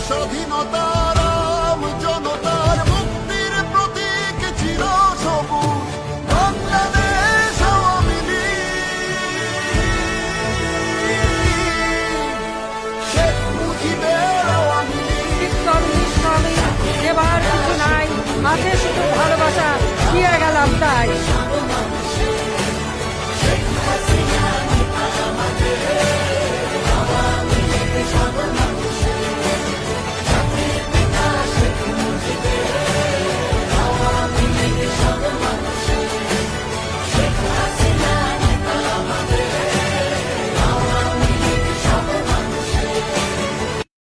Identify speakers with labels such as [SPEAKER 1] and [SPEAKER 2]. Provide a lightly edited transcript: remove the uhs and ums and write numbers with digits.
[SPEAKER 1] স্বাধীনতার জনতার মুক্তির প্রতীক ছিল সবুজ বাংলাদেশ আওয়ামী লীগ, শেখ মুজিবের আওয়ামী লীগ।
[SPEAKER 2] এবার কিছু নাই, আছে শুধু ভালোবাসা, দিয়ে গেলাম তাই।